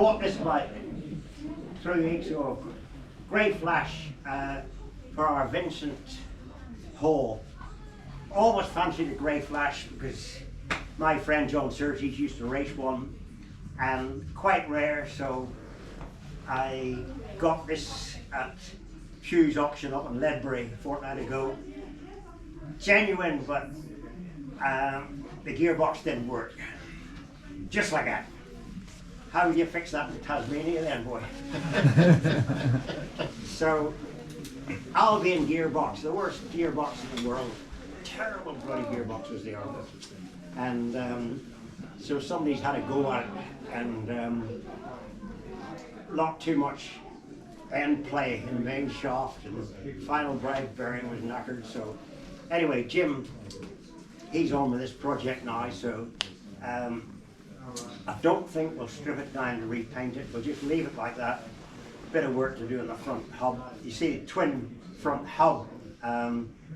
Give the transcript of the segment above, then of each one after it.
bought this bike 3 weeks ago. Grey Flash for our Vincent Hall. Always fancied a Grey Flash because my friend John Surtees used to race one, and quite rare, so I got this at Hugh's auction up in Ledbury a fortnight ago. Genuine, but the gearbox didn't work. Just like that. How would you fix that in Tasmania then, boy? So, Albion gearbox, the worst gearbox in the world. Terrible bloody gearboxes they are. And so somebody's had a go at it, and not too much end play in the main shaft, and the final drive bearing was knackered. So anyway, Jim, he's on with this project now, so I don't think we'll strip it down to repaint it. We'll just leave it like that. Bit of work to do in the front hub. You see the twin front hub,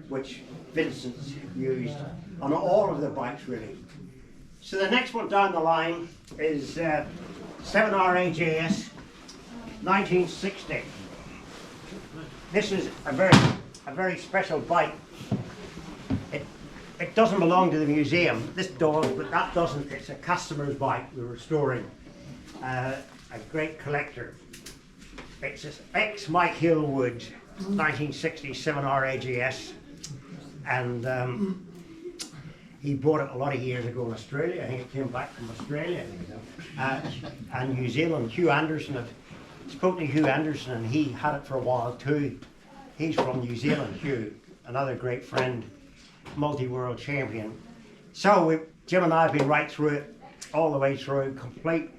which Vincent's used on all of the bikes really. So the next one down the line is 7R AJS 1960. This is a very special bike. It doesn't belong to the museum. This does, but that doesn't. It's a customer's bike we're restoring. A great collector. It's this ex-Mike Hillwood 1967 RAGS, and he bought it a lot of years ago in Australia. I think it came back from Australia and New Zealand. Hugh Anderson, I spoke to Hugh Anderson, and he had it for a while too. He's from New Zealand, Hugh, another great friend, multi-world champion. So Jim and I have been right through it, all the way through, complete.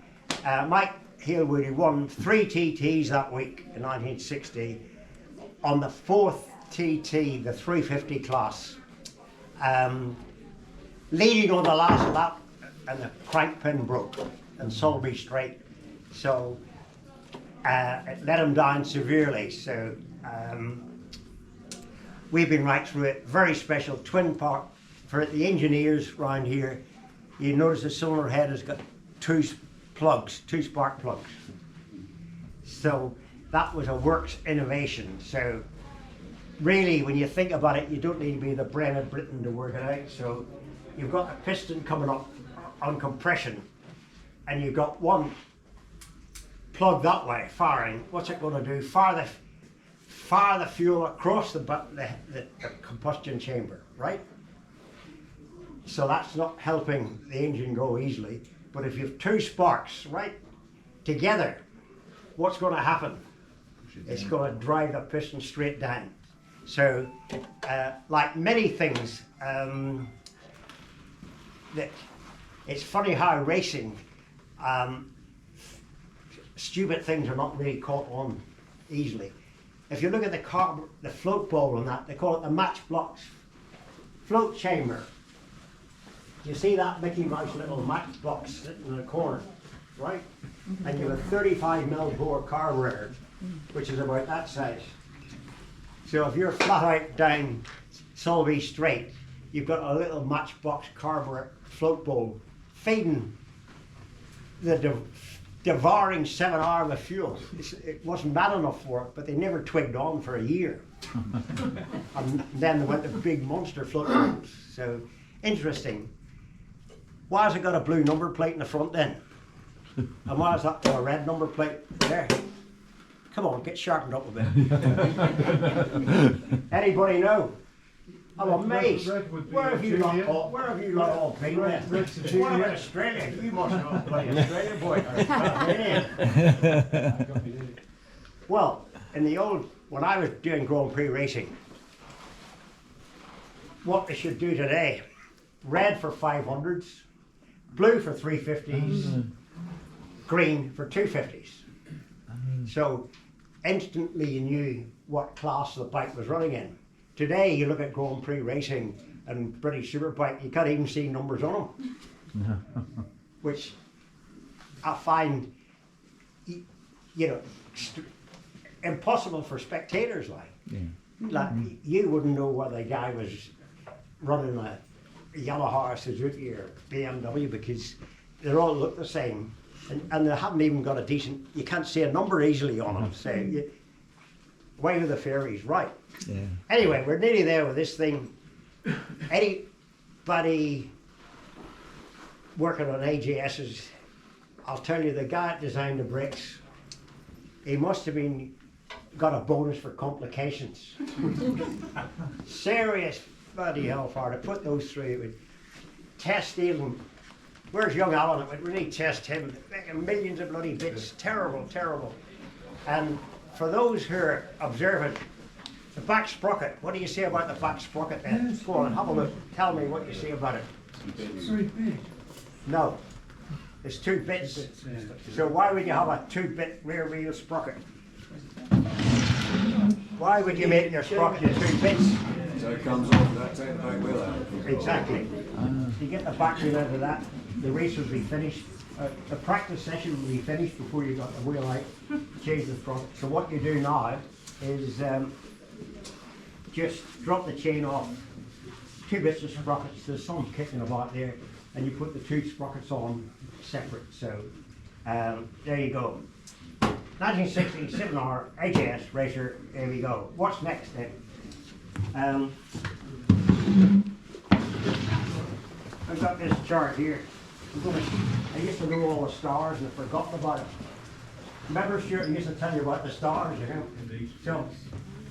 Mike Hillwood, he won 3 TTs that week in 1960. On the 4th TT, the 350 class, leading on the last lap, and the crank pin broke and Sulby straight. So it let him down severely. So we've been right through it. Very special twin part for the engineers around here. You notice the cylinder head has got 2 spark plugs. So that was a works innovation. So really, when you think about it, you don't need to be the brain of Britain to work it out. So you've got a piston coming up on compression, and you've got one plug that way firing. What's it going to do? Fire the fuel across the combustion chamber, right? So that's not helping the engine go easily. But if you have 2 sparks right together, what's going to happen? It's going to drive the piston straight down. So, like many things, that it's funny how racing, stupid things are not really caught on easily. If you look at the float bowl on that, they call it the matchbox float chamber. You see that Mickey Mouse little matchbox sitting in the corner, right? And you have a 35mm bore carburetor, which is about that size. So if you're flat out down Sulby straight, you've got a little matchbox carburetor float bowl feeding the devouring 7R of fuel. It wasn't bad enough for it, but they never twigged on for a year. And then they went to big monster float bowls. So interesting. Why has it got a blue number plate in the front then? And why has that got a red number plate there? Come on, get sharpened up a bit. Anybody know? I'm amazed. Where have you lot all been then? What about Australia? You must not play Australia, boy. Well, when I was doing Grand Prix racing, what they should do today, red for 500s, blue for 350s, green for 250s. So instantly you knew what class the bike was running in. Today you look at Grand Prix racing and British Superbike, you can't even see numbers on them. Which I find, impossible for spectators like. Yeah. Like you wouldn't know whether the guy was running a Yamaha, Suzuki or BMW because they all look the same. and they haven't even got a decent, you can't see a number easily on them, so way with the fairies, right. Yeah. Anyway, we're nearly there with this thing. Anybody working on AJS's, I'll tell you, the guy that designed the brakes, he must have got a bonus for complications. Serious bloody hellfire to put those through. It would test even. Where's young Alan? It would really test him, making millions of bloody bits. Terrible, terrible. And for those who are observant, the back sprocket, what do you say about the back sprocket then? Go on, have a look. Tell me what you say about it. It's very big. No, it's 2 bits. So why would you have a 2-bit rear wheel sprocket? Why would you make your sprocket 2 bits? So it comes off without taking the back wheel out. Exactly. You get the back wheel out of that, the race will be finished. The practice session will be finished before you got the wheel out, change the sprocket. So what you do now is just drop the chain off, 2 bits of sprockets, there's some kicking about there, and you put the 2 sprockets on separate. So there you go. 1967 R AJS racer, there we go. What's next then? I've got this chart here. I used to know all the stars and I've forgotten about it. Remember, Stuart, I used to tell you about the stars, you know? Indeed. So,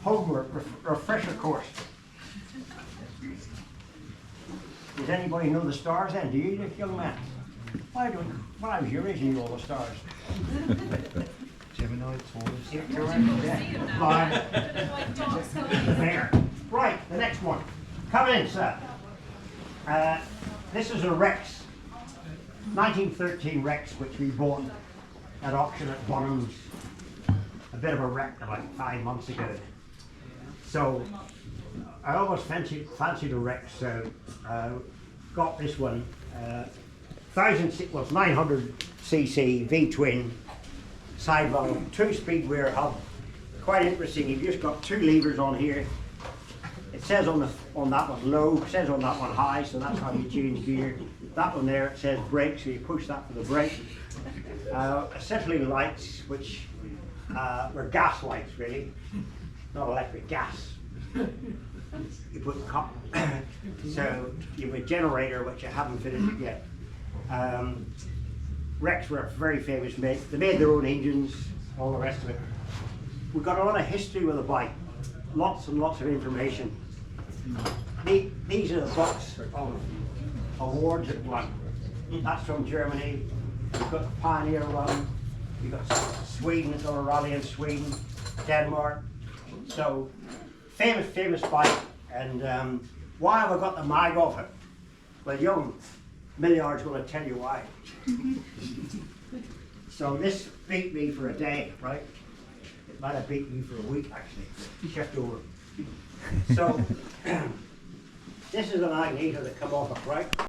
homework, refresher course. Does anybody know the stars then? Do you, young man? I don't. When I was your age, I knew all the stars. Gemini, Taurus. There. Right, the next one. Come in, sir. This is a Rex. 1913 Rex, which we bought at auction at Bonham's. A bit of a wreck about 5 months ago. So I always fancied a Rex, so got this one. 900cc V-twin side valve, 2-speed rear hub. Quite interesting. You've just got 2 levers on here. It says on that one low, it says on that one high, so that's how you change gear. That one there, it says brake, so you push that for the brake. Essentially lights, which were gas lights really, not electric, gas. You put so you have a generator, which I haven't fitted yet. Rex were a very famous make. They made their own engines, all the rest of it. We've got a lot of history with the bike, lots and lots of information. These are the books of awards it won. That's from Germany. You've got the Pioneer one. You've got Sweden, it's got a rally in Sweden, Denmark. So famous bike. And why have I got the mag off it? Well, young Milliard's going to tell you why. So this beat me for a day, right? It might have beat me for a week actually. Shift over. So this is an agitator that come off it, right?